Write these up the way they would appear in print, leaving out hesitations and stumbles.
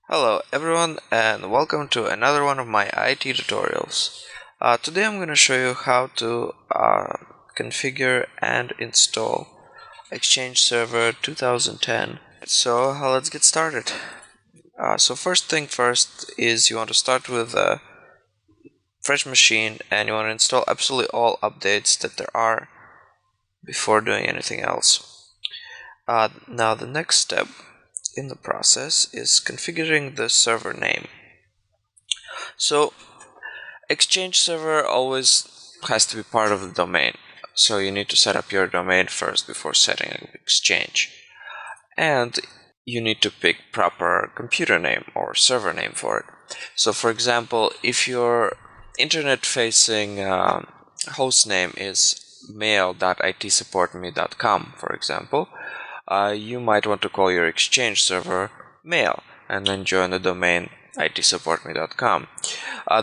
Hello everyone and welcome to another one of my IT tutorials. Today I'm going to show you how to configure and install Exchange Server 2010. So let's get started. So first thing first is you want to start with a fresh machine and you want to install absolutely all updates that there are before doing anything else. Now the next step in the process is configuring the server name. So Exchange server always has to be part of the domain. So you need to set up your domain first before setting up Exchange. And you need to pick proper computer name or server name for it. So for example, if your internet facing host name is mail.itsupportme.com, for example, you might want to call your Exchange server mail and then join the domain itsupportme.com.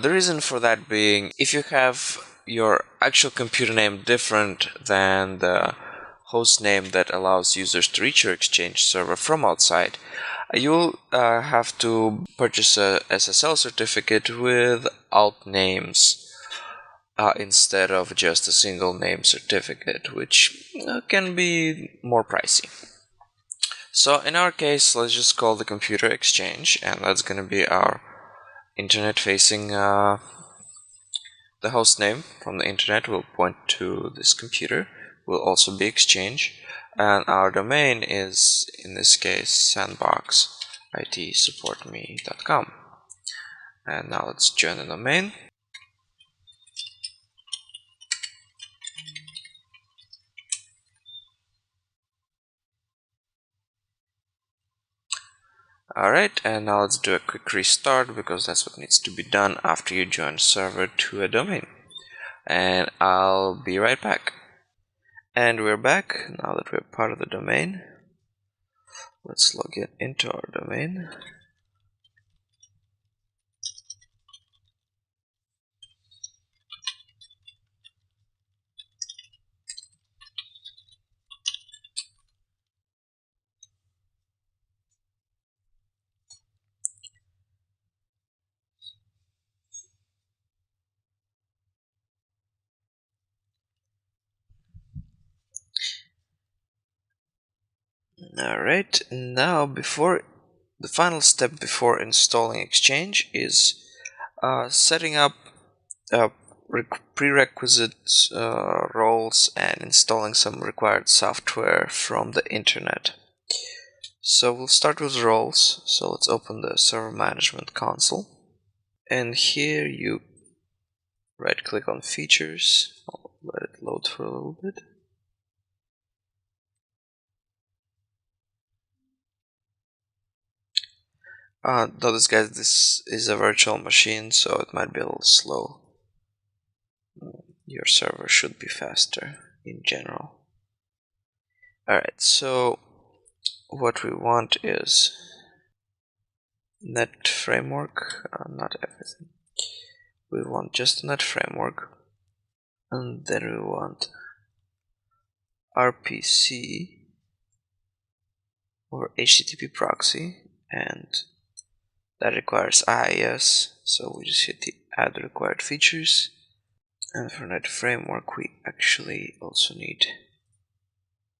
The reason for that being, if you have your actual computer name different than the host name that allows users to reach your Exchange server from outside, you'll have to purchase a SSL certificate with alt names instead of just a single name certificate, which can be more pricey. So in our case, let's just call the computer Exchange, and that's going to be our internet facing the host name from the internet will point to this computer, will also be Exchange, and our domain is, in this case, sandboxitsupportme.com. And now let's join the domain. Alright, and now let's do a quick restart because that's what needs to be done after you join server to a domain. And I'll be right back. And we're back now that we're part of the domain. Let's log in into our domain. Alright, now before the final step before installing Exchange is setting up prerequisite roles and installing some required software from the internet. So we'll start with roles. So let's open the server management console, and here you right click on features. I'll let it load for a little bit. Notice guys, this is a virtual machine, so it might be a little slow. Your server should be faster in general. Alright, so what we want is net framework, not everything. We want just net framework, and then we want RPC or HTTP proxy, and that requires IIS, so we just hit the add required features. And for net framework we actually also need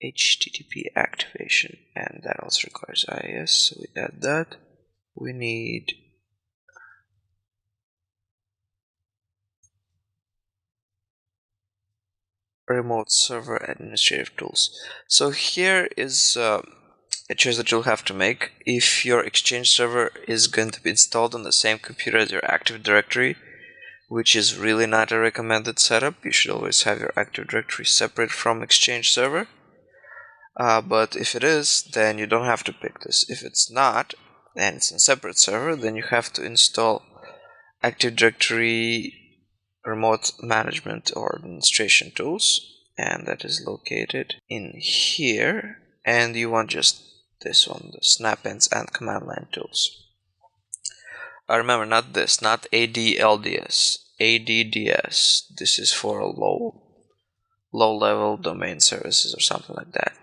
HTTP activation, and that also requires IIS, so we add that. We need remote server administrative tools. So here is a choice that you'll have to make. If your Exchange server is going to be installed on the same computer as your Active Directory, which is really not a recommended setup, you should always have your Active Directory separate from Exchange server. But if it is, then you don't have to pick this. If it's not, and it's a separate server, then you have to install Active Directory remote management or administration tools, and that is located in here. And you want just this one, the snap-ins and command line tools. Remember, not this, not ADLDS, ADDS. This is for low-level domain services or something like that.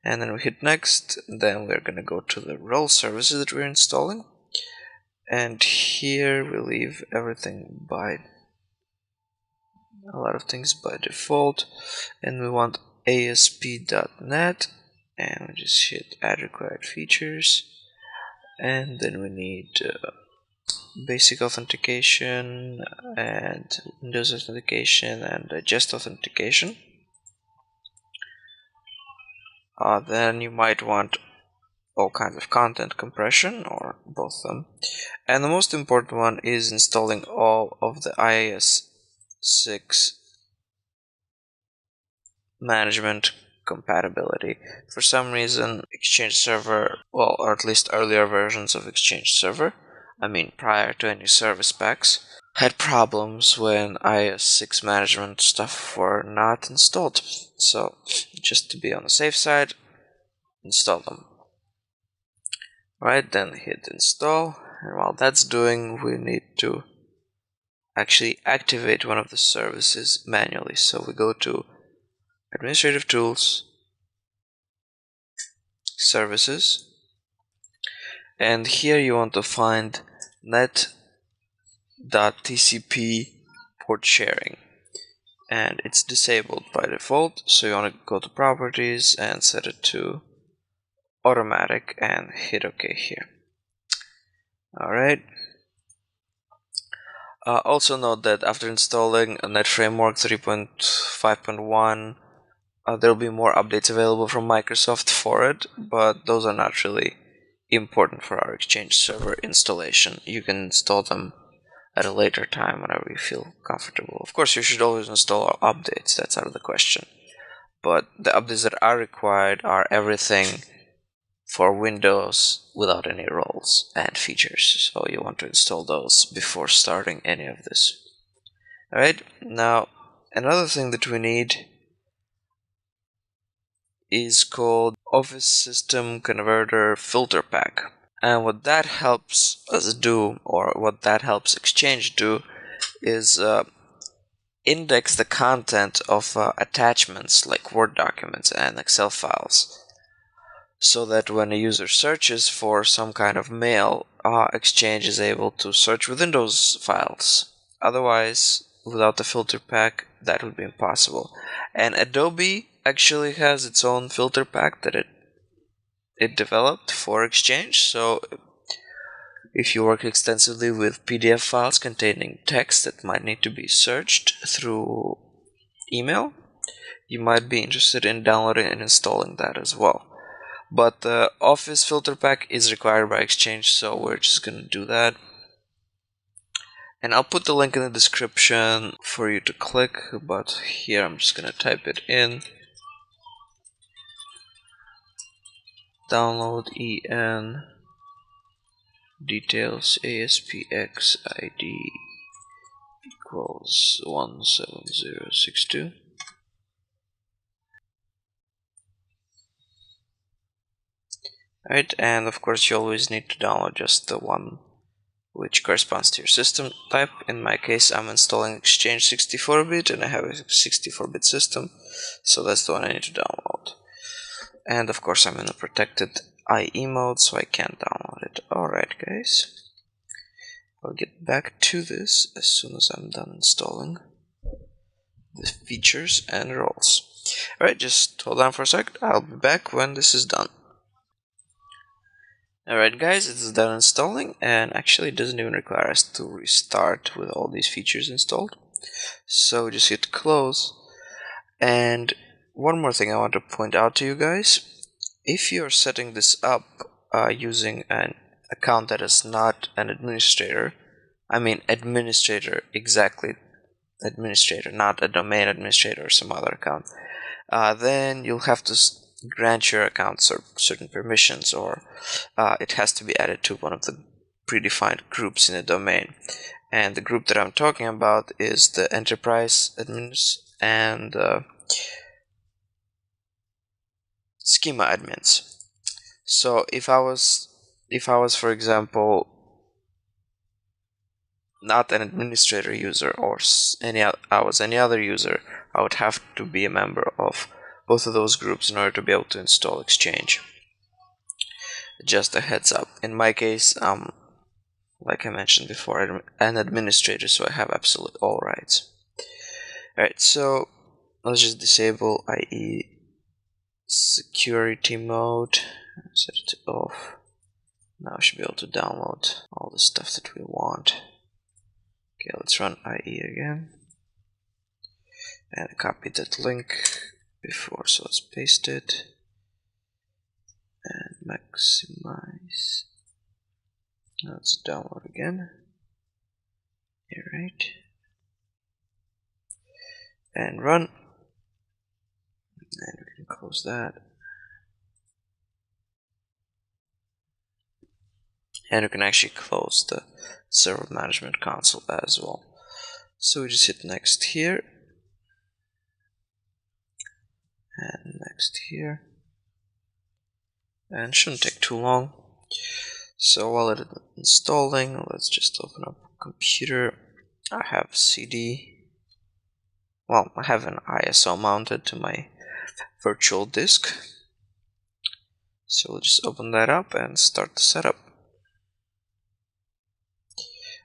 And then we hit next. Then we're going to go to the role services that we're installing. and here we leave everything by a lot of things by default, and we want ASP.NET, and we just hit add required features, and then we need basic authentication and Windows authentication and just authentication. Then you might want all kinds of content compression or both of them, and the most important one is installing all of the IIS 6 management compatibility. For some reason Exchange Server, well, or at least earlier versions of Exchange Server, I mean prior to any service packs, had problems when IIS 6 management stuff were not installed. So just to be on the safe side, install them. Alright, then hit install, and while that's doing, we need to actually activate one of the services manually. So we go to Administrative Tools, Services, and here you want to find net.tcp port sharing, and it's disabled by default, so you want to go to Properties and set it to Automatic and hit OK here. Alright. Also note that after installing Net Framework 3.5.1, there will be more updates available from Microsoft for it, but those are not really important for our Exchange Server installation. You can install them at a later time whenever you feel comfortable. Of course, you should always install updates, that's out of the question. But the updates that are required are everything for Windows without any roles and features. So you want to install those before starting any of this. Alright, now another thing that we need is called Office System Converter Filter Pack. And what that helps us do, or what that helps Exchange do, is index the content of attachments like Word documents and Excel files, so that when a user searches for some kind of mail, Exchange is able to search within those files. Otherwise, without the filter pack, that would be impossible. And Adobe actually has its own filter pack that it developed for Exchange. So if you work extensively with PDF files containing text that might need to be searched through email, you might be interested in downloading and installing that as well. But the Office filter pack is required by Exchange, so we're just gonna do that. And I'll put the link in the description for you to click, but here I'm just gonna type it in. Download en details ASPX ID equals 17062. Right, and of course you always need to download just the one which corresponds to your system type. In my case, I'm installing Exchange 64-bit and I have a 64-bit system, so that's the one I need to download. And of course I'm in a protected IE mode, so I can't download it. Alright guys, I'll get back to this as soon as I'm done installing the features and roles. Alright, just hold on for a sec, I'll be back when this is done. Alright guys, it's done installing, and actually it doesn't even require us to restart with all these features installed. So just hit close. And one more thing I want to point out to you guys: if you're setting this up using an account that is not an administrator, I mean administrator, exactly, administrator, not a domain administrator or some other account, then you'll have to grant your account certain permissions, or it has to be added to one of the predefined groups in a domain. And the group that I'm talking about is the enterprise admins and schema admins. So if I was, for example, not an administrator user, or I was any other user, I would have to be a member of both of those groups in order to be able to install Exchange. Just a heads up. In my case, I'm like I mentioned before, I'm an administrator, so I have absolute all rights. Alright, so let's just disable IE security mode, set it to off. Now we should be able to download all the stuff that we want. Okay, let's run IE again. And I copied that link before, so let's paste it. And maximize. Now let's download again. Alright. And run. And we can close that. And we can actually close the server management console as well. So we just hit next here. And next here. And shouldn't take too long. So while it's installing, let's just open up computer. I have CD. Well, I have an ISO mounted to my virtual disk. So we'll just open that up and start the setup.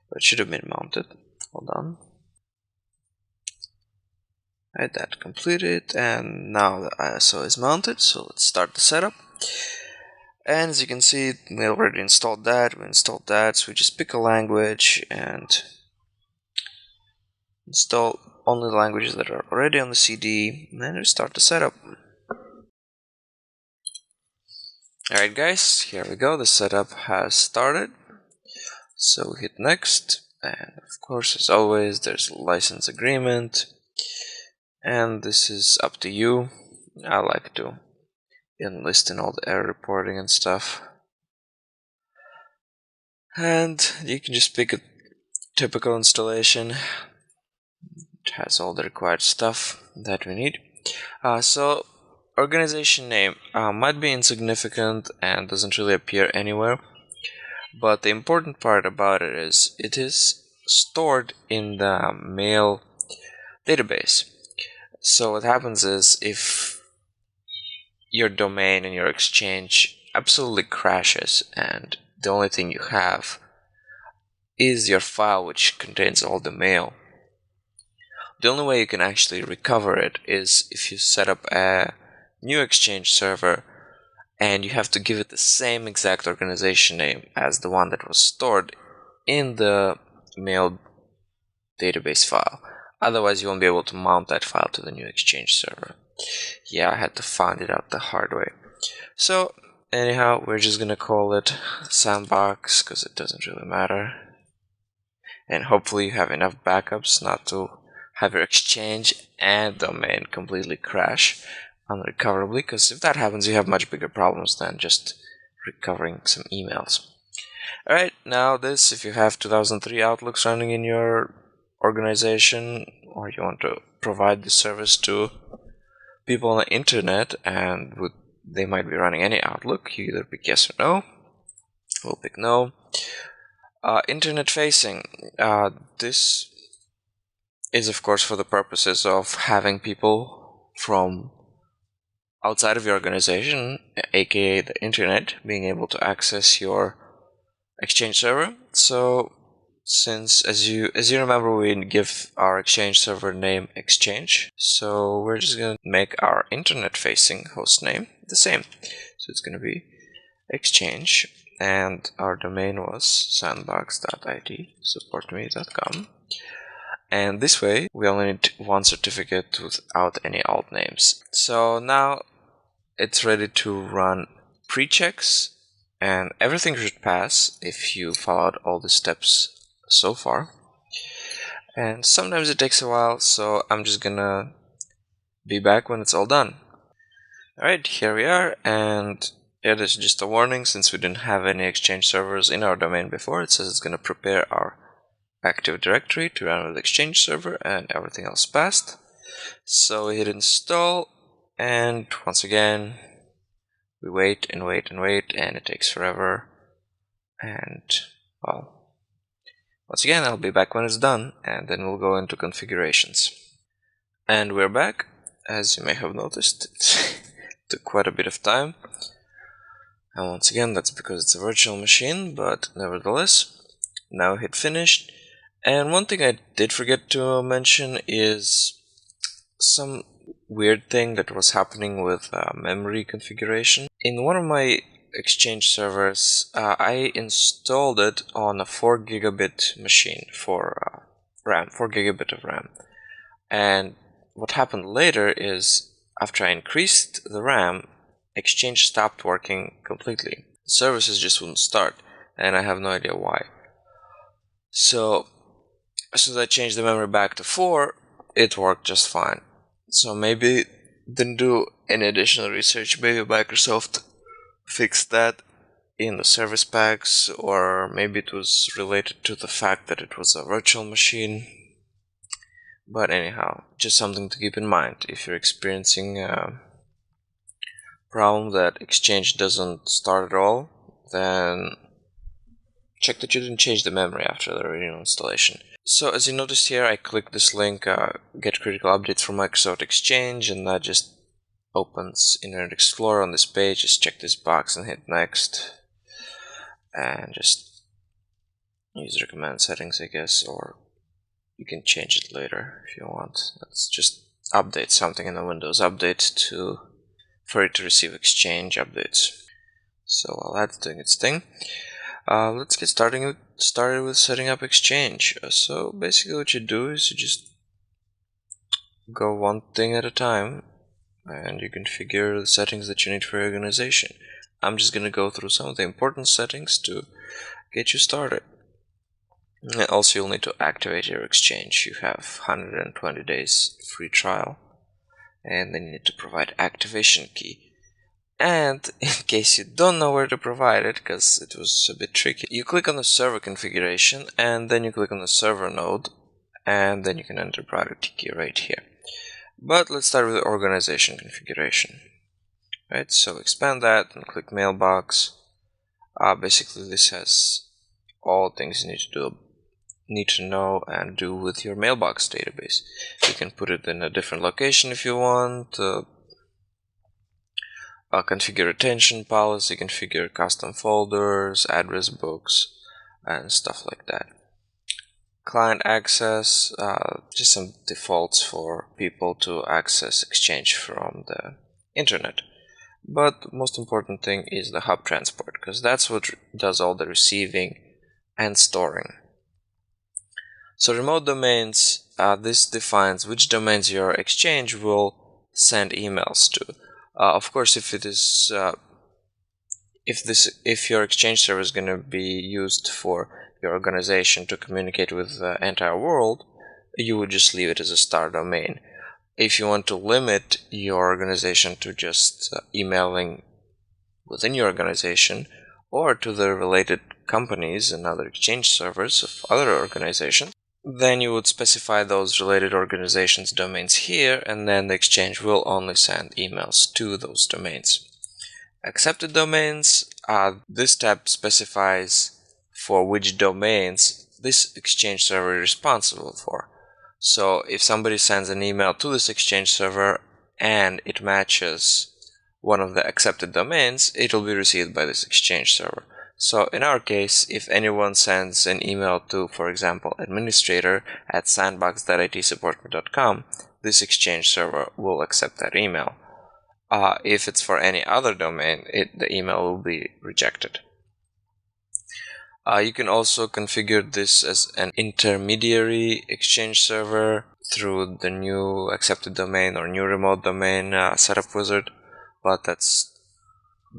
But it should have been mounted. Hold on. Alright, that completed, and now the ISO is mounted, so let's start the setup. And as you can see, we already installed that, so we just pick a language and install only the languages that are already on the CD, and then we start the setup. Alright guys, here we go, the setup has started. So we hit next, and of course, as always, there's a license agreement, and this is up to you. I like to enlist in all the error reporting and stuff. And you can just pick a typical installation. It has all the required stuff that we need. So organization name might be insignificant and doesn't really appear anywhere, but the important part about it is stored in the mail database. So what happens is, if your domain and your exchange absolutely crashes and the only thing you have is your file which contains all the mail, the only way you can actually recover it is if you set up a new Exchange server and you have to give it the same exact organization name as the one that was stored in the mail database file. Otherwise you won't be able to mount that file to the new Exchange server. Yeah, I had to find it out the hard way. So anyhow, we're just gonna call it Sandbox because it doesn't really matter. And hopefully you have enough backups not to have your Exchange and domain completely crash unrecoverably, because if that happens you have much bigger problems than just recovering some emails. Alright, now this, if you have 2003 Outlooks running in your organization, or you want to provide this service to people on the internet and they might be running any Outlook, you either pick yes or no. We'll pick no. Internet facing, this is of course for the purposes of having people from outside of your organization, aka the internet, being able to access your Exchange server. So since as you remember, we give our Exchange server name Exchange, so we're just gonna make our internet facing host name the same. So it's gonna be Exchange, and our domain was sandbox.it, supportme.com. And this way we only need one certificate without any alt names. So now it's ready to run pre-checks, and everything should pass if you followed all the steps so far. And sometimes it takes a while, so I'm just gonna be back when it's all done. Alright, here we are, and yeah, there's just a warning. Since we didn't have any Exchange servers in our domain before, it says it's gonna prepare our Active Directory to run with Exchange server, and everything else passed. So we hit install, and once again we wait and wait and wait, and it takes forever. And well, once again I'll be back when it's done, and then we'll go into configurations. And we're back. As you may have noticed, it took quite a bit of time, and once again that's because it's a virtual machine, but nevertheless. Now hit finish. And one thing I did forget to mention is some weird thing that was happening with memory configuration. In one of my Exchange servers, I installed it on a 4 gigabit machine for RAM, 4 gigabit of RAM. And what happened later is, after I increased the RAM, Exchange stopped working completely. The services just wouldn't start, and I have no idea why. So as soon as I changed the memory back to 4, it worked just fine. So maybe didn't do any additional research. Maybe Microsoft fixed that in the service packs, or maybe it was related to the fact that it was a virtual machine. But anyhow, just something to keep in mind if you're experiencing a problem that Exchange doesn't start at all, then check that you didn't change the memory after the original installation. So as you notice here, I click this link, get critical updates from Microsoft Exchange, and that just opens Internet Explorer on this page. Just check this box and hit next, and just use recommend settings, I guess, or you can change it later if you want. Let's just update something in the Windows Update for it to receive Exchange updates. So while that's doing its thing, let's get started with setting up Exchange. So basically what you do is you just go one thing at a time, and you configure the settings that you need for your organization. I'm just going to go through some of the important settings to get you started. And also, you'll need to activate your Exchange. You have 120 days free trial, and then you need to provide activation key. And in case you don't know where to provide it, because it was a bit tricky, you click on the server configuration, and then you click on the server node, and then you can enter private key right here. But let's start with the organization configuration. Right, so expand that and click mailbox. Basically, this has all things you need to know and do with your mailbox database. You can put it in a different location if you want. Configure retention policy, configure custom folders, address books, and stuff like that. Client access, just some defaults for people to access Exchange from the internet. But the most important thing is the hub transport, because that's what does all the receiving and storing. So remote domains, this defines which domains your Exchange will send emails to. Of course, if your Exchange server is going to be used for your organization to communicate with the entire world, you would just leave it as a star domain. If you want to limit your organization to just emailing within your organization or to the related companies and other Exchange servers of other organizations, then you would specify those related organizations' domains here, and then the Exchange will only send emails to those domains. Accepted domains, this tab specifies for which domains this Exchange server is responsible for. So if somebody sends an email to this Exchange server and it matches one of the accepted domains, it will be received by this Exchange server. So in our case, if anyone sends an email to, for example, administrator@sandbox.itsupport.com, this Exchange server will accept that email. If it's for any other domain, the email will be rejected. You can also configure this as an intermediary Exchange server through the new accepted domain or new remote domain setup wizard, but that's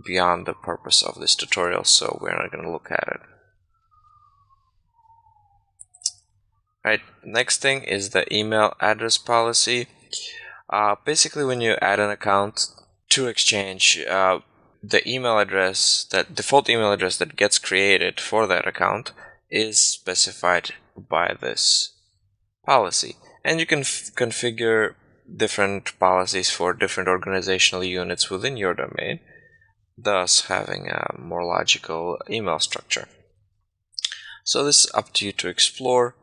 beyond the purpose of this tutorial, so we're not going to look at it. Right, next thing is the email address policy. Basically, when you add an account to Exchange, the email address, that default email address that gets created for that account, is specified by this policy. And you can configure different policies for different organizational units within your domain, thus having a more logical email structure. So this is up to you to explore.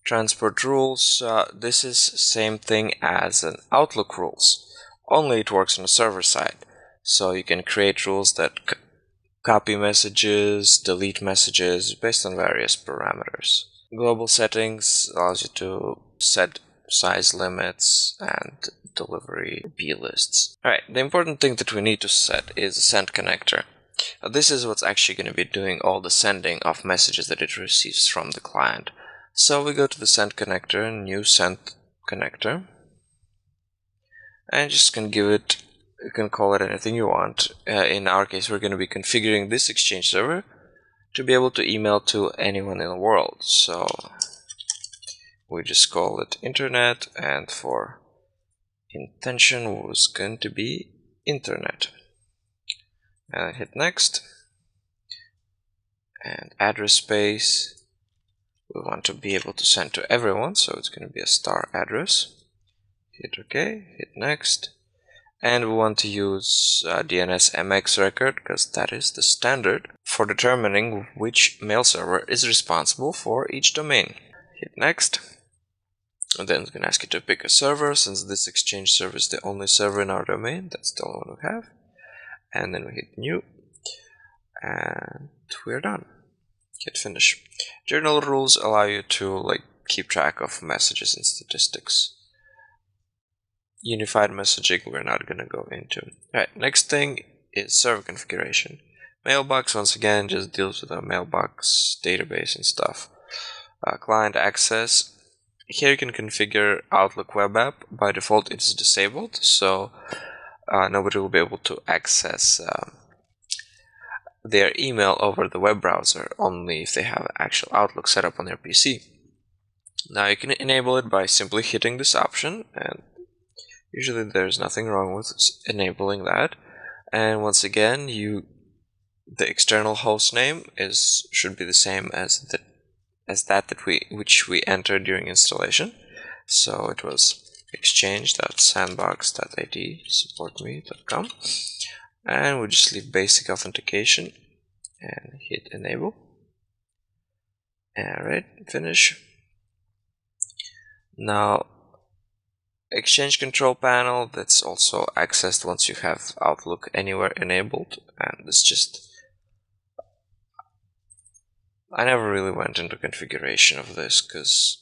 Transport rules, this is same thing as an Outlook rules, only it works on the server side. So you can create rules that copy messages, delete messages based on various parameters. Global settings allows you to set size limits and delivery blists. Alright, the important thing that we need to set is a send connector. This is what's actually going to be doing all the sending of messages that it receives from the client. So we go to the send connector, new send connector, and just can give it, you can call it anything you want. In our case, we're going to be configuring this Exchange server to be able to email to anyone in the world. So we just call it internet, and for intention was going to be internet. And hit next. And address space, we want to be able to send to everyone, so it's going to be a star address. Hit OK, hit next. And we want to use DNS MX record because that is the standard for determining which mail server is responsible for each domain. Hit next. And then it's going to ask you to pick a server. Since this Exchange server is the only server in our domain, that's the only one we have. And then we hit new. And we're done. Hit finish. Journal rules allow you to keep track of messages and statistics. Unified messaging we're not going to go into. Alright, next thing is server configuration. Mailbox, once again, just deals with our mailbox database and stuff. Client access. Here you can configure Outlook web app. By default it is disabled, so nobody will be able to access their email over the web browser, only if they have actual Outlook set up on their PC. Now you can enable it by simply hitting this option, and usually there's nothing wrong with enabling that. And once again, the external host name should be the same as which we entered during installation. So it was exchange.sandbox.it supportme.com, and we just leave basic authentication and hit enable. Alright, finish. Now Exchange control panel, that's also accessed once you have Outlook Anywhere enabled, and I never really went into configuration of this because,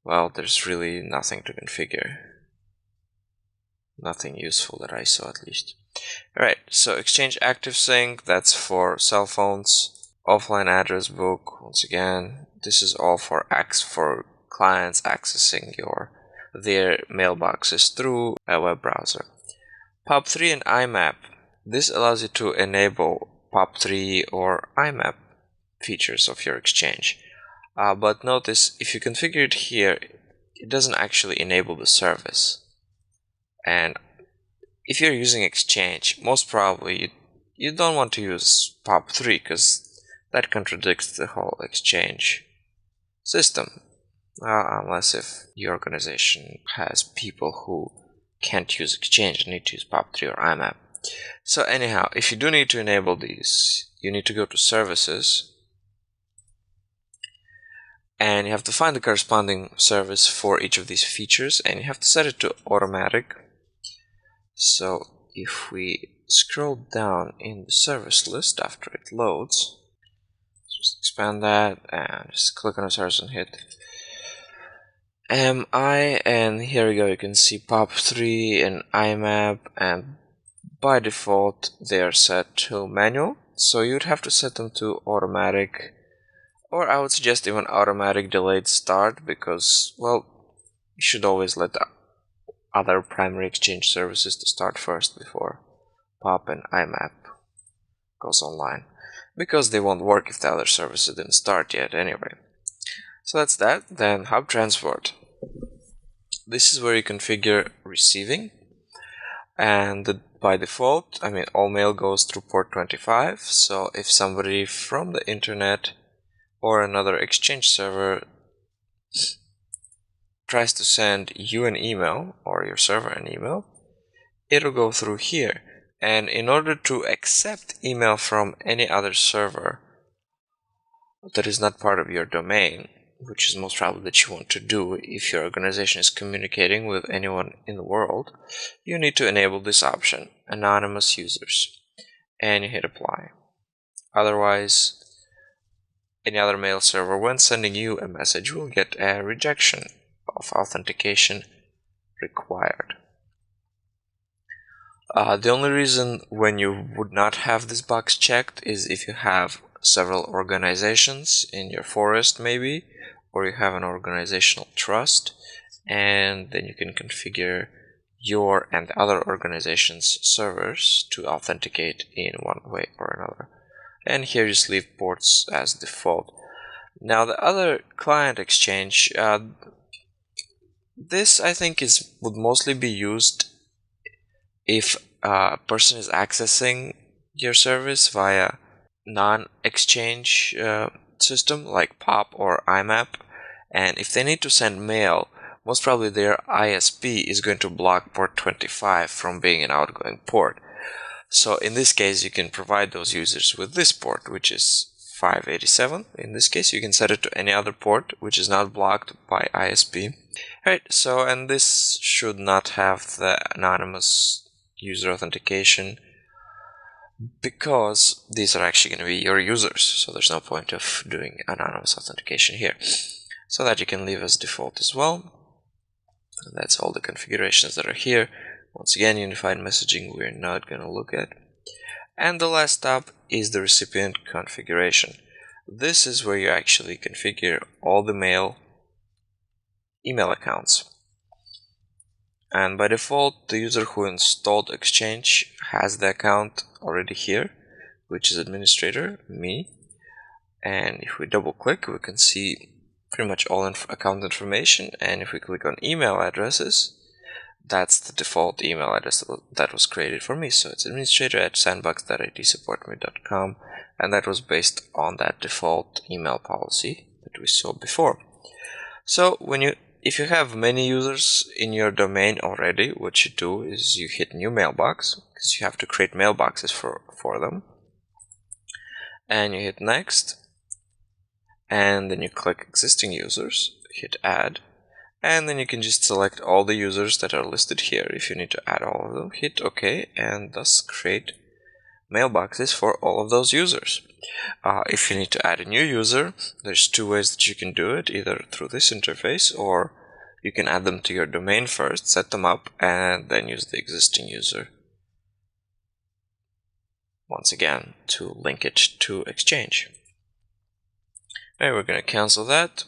well, there's really nothing to configure. Nothing useful that I saw, at least. Alright, so Exchange ActiveSync, that's for cell phones. Offline address book, once again, this is all for clients accessing their mailboxes through a web browser. POP3 and IMAP. This allows you to enable POP3 or IMAP features of your Exchange. But notice, if you configure it here, it doesn't actually enable the service. And if you're using Exchange, most probably you don't want to use POP3 because that contradicts the whole Exchange system. Unless if your organization has people who can't use Exchange and need to use POP3 or IMAP. So anyhow, if you do need to enable these, you need to go to services, and you have to find the corresponding service for each of these features, and you have to set it to automatic. So if we scroll down in the service list after it loads, just expand that and just click on the service and hit MI, and here we go. You can see POP3 and IMAP, and by default they are set to manual, so you'd have to set them to automatic, or I would suggest even automatic delayed start, because, well, you should always let the other primary Exchange services to start first before POP and IMAP goes online, because they won't work if the other services didn't start yet anyway. So that's that. Then Hub Transport. This is where you configure receiving, and by default, all mail goes through port 25. So if somebody from the internet or another Exchange server tries to send you an email, or your server an email, it'll go through here. And in order to accept email from any other server that is not part of your domain, which is most probably that you want to do if your organization is communicating with anyone in the world, you need to enable this option, anonymous users, and you hit apply. Otherwise, any other mail server, when sending you a message, will get a rejection of authentication required. The only reason when you would not have this box checked is if you have several organizations in your forest maybe, or you have an organizational trust, and then you can configure your and other organizations' servers to authenticate in one way or another. And here just leave ports as default. Now the other client exchange, this I think would mostly be used if a person is accessing your service via non-exchange system like POP or IMAP, and if they need to send mail, most probably their ISP is going to block port 25 from being an outgoing port. So in this case, you can provide those users with this port, which is 587. In this case, you can set it to any other port which is not blocked by ISP. Right, so and this should not have the anonymous user authentication because these are actually going to be your users, so there's no point of doing anonymous authentication here. So that you can leave as default as well. And that's all the configurations that are here. Once again, unified messaging we're not going to look at. And the last tab is the recipient configuration. This is where you actually configure all the email accounts. And by default, the user who installed Exchange has the account already here, which is administrator, me. And if we double click, we can see pretty much all account information. And if we click on email addresses, that's the default email address that was created for me. So it's administrator@sandbox.itsupportme.com, and that was based on that default email policy that we saw before. So if you have many users in your domain already, what you do is you hit new mailbox, because you have to create mailboxes for them, and you hit next, and then you click existing users, hit add, and then you can just select all the users that are listed here. If you need to add all of them, hit OK, and thus create mailboxes for all of those users. If you need to add a new user, there's two ways that you can do it, either through this interface, or you can add them to your domain first, set them up, and then use the existing user once again to link it to Exchange. Alright, we're going to cancel that.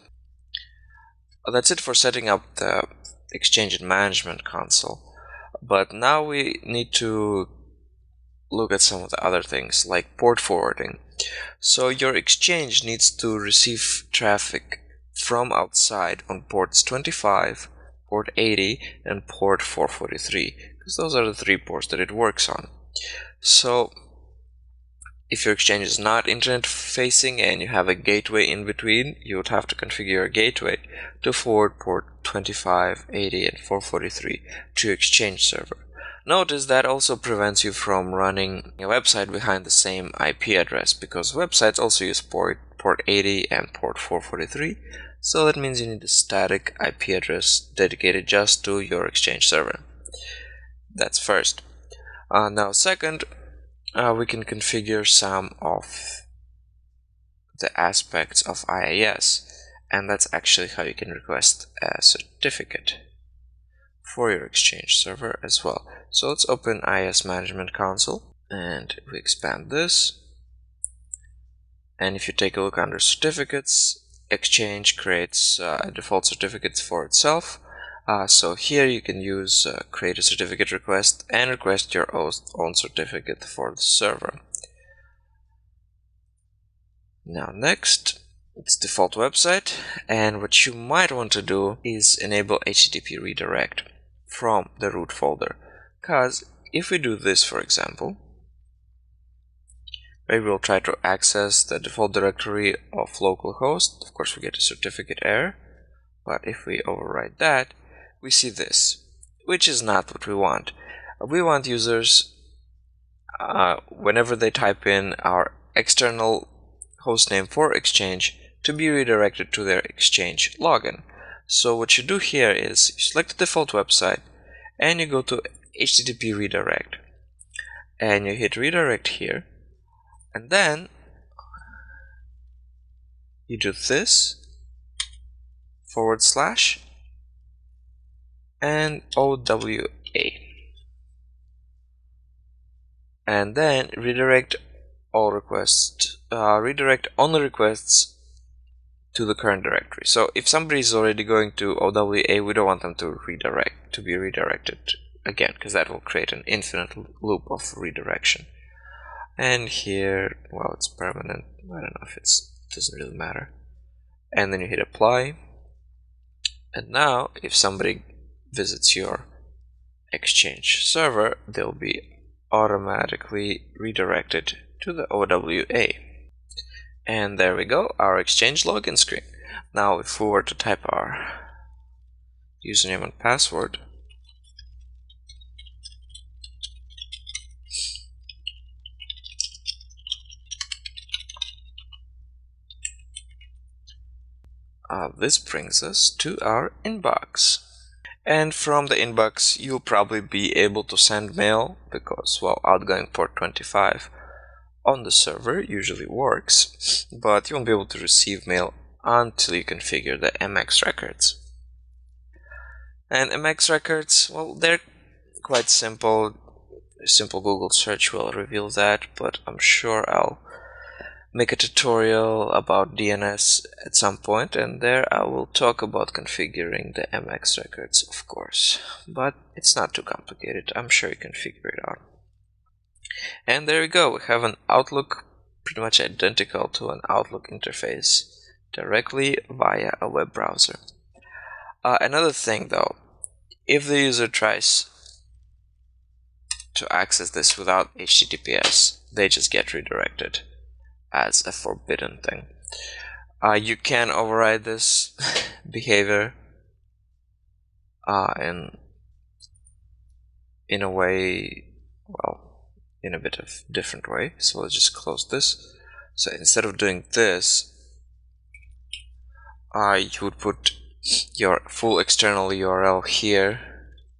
That's it for setting up the Exchange Management Console. But now we need to look at some of the other things like port forwarding. So your Exchange needs to receive traffic from outside on ports 25, port 80, and port 443, because those are the three ports that it works on. So if your Exchange is not internet facing and you have a gateway in between, you would have to configure a gateway to forward port 25, 80, and 443 to your Exchange server. Notice that also prevents you from running a website behind the same IP address, because websites also use port 80 and port 443, so that means you need a static IP address dedicated just to your Exchange server. That's first. Now second, we can configure some of the aspects of IIS, and that's actually how you can request a certificate for your Exchange server as well. So let's open IIS Management Console, and we expand this, and if you take a look under certificates, Exchange creates default certificates for itself. So here you can use create a certificate request and request your own certificate for the server. Now next, it's default website, and what you might want to do is enable HTTP redirect from the root folder, because if we do this, for example, maybe we'll try to access the default directory of localhost. Of course we get a certificate error, but if we override that, we see this, which is not what we want. We want users, whenever they type in our external hostname for Exchange, to be redirected to their Exchange login. So what you do here is you select the default website and you go to HTTP redirect and you hit redirect here, and then you do this / and OWA, and then redirect all requests, redirect only requests to the current directory. So if somebody is already going to OWA, we don't want them to be redirected again, because that will create an infinite loop of redirection. And here, well, it's permanent. I don't know if it doesn't really matter. And then you hit apply. And now, if somebody visits your Exchange server, they'll be automatically redirected to the OWA. And there we go, our Exchange login screen. Now if we were to type our username and password, this brings us to our inbox. And from the inbox you'll probably be able to send mail, because, well, outgoing port 25 on the server usually works, but you won't be able to receive mail until you configure the MX records. And MX records, well, they're quite simple. A simple Google search will reveal that, but I'm sure I'll make a tutorial about DNS at some point, and there I will talk about configuring the MX records, of course. But it's not too complicated, I'm sure you can figure it out. And there we go, we have an Outlook pretty much identical to an Outlook interface directly via a web browser. Another thing though, if the user tries to access this without HTTPS, they just get redirected as a forbidden thing. You can override this behavior in a way, well, in a bit of different way. So let's just close this. So instead of doing this, you would put your full external URL here,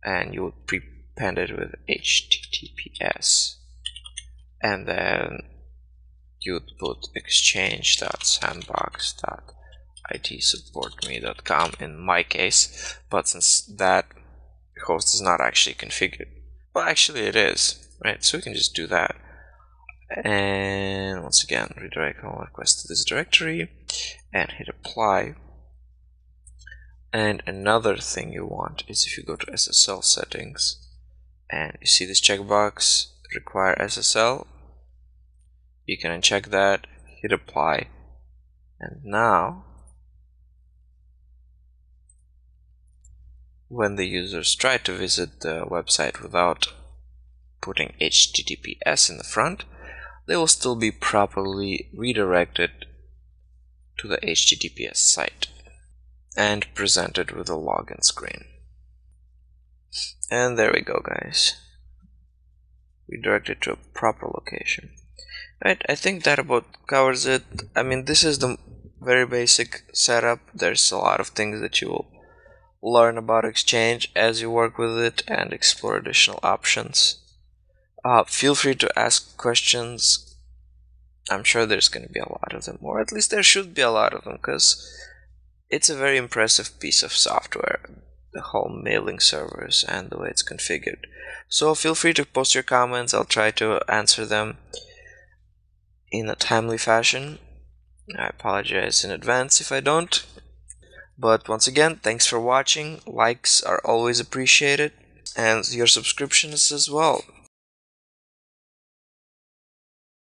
and you would prepend it with HTTPS, and then you would put exchange.sandbox.itsupportme.com in my case, but since that host is not actually configured, well, actually it is, right? So we can just do that, and once again redirect all requests to this directory and hit apply. And another thing you want is if you go to SSL settings and you see this checkbox, require SSL, you can uncheck that, hit apply, and now when the users try to visit the website without putting HTTPS in the front, they will still be properly redirected to the HTTPS site and presented with a login screen. And there we go, guys, redirected to a proper location. Right, I think that about covers it. I mean, this is the very basic setup. There's a lot of things that you will learn about Exchange as you work with it and explore additional options. Feel free to ask questions. I'm sure there's going to be a lot of them, or at least there should be a lot of them, because it's a very impressive piece of software, the whole mailing servers and the way it's configured. So feel free to post your comments. I'll try to answer them in a timely fashion. I apologize in advance if I don't. But once again, thanks for watching. Likes are always appreciated, and your subscriptions as well.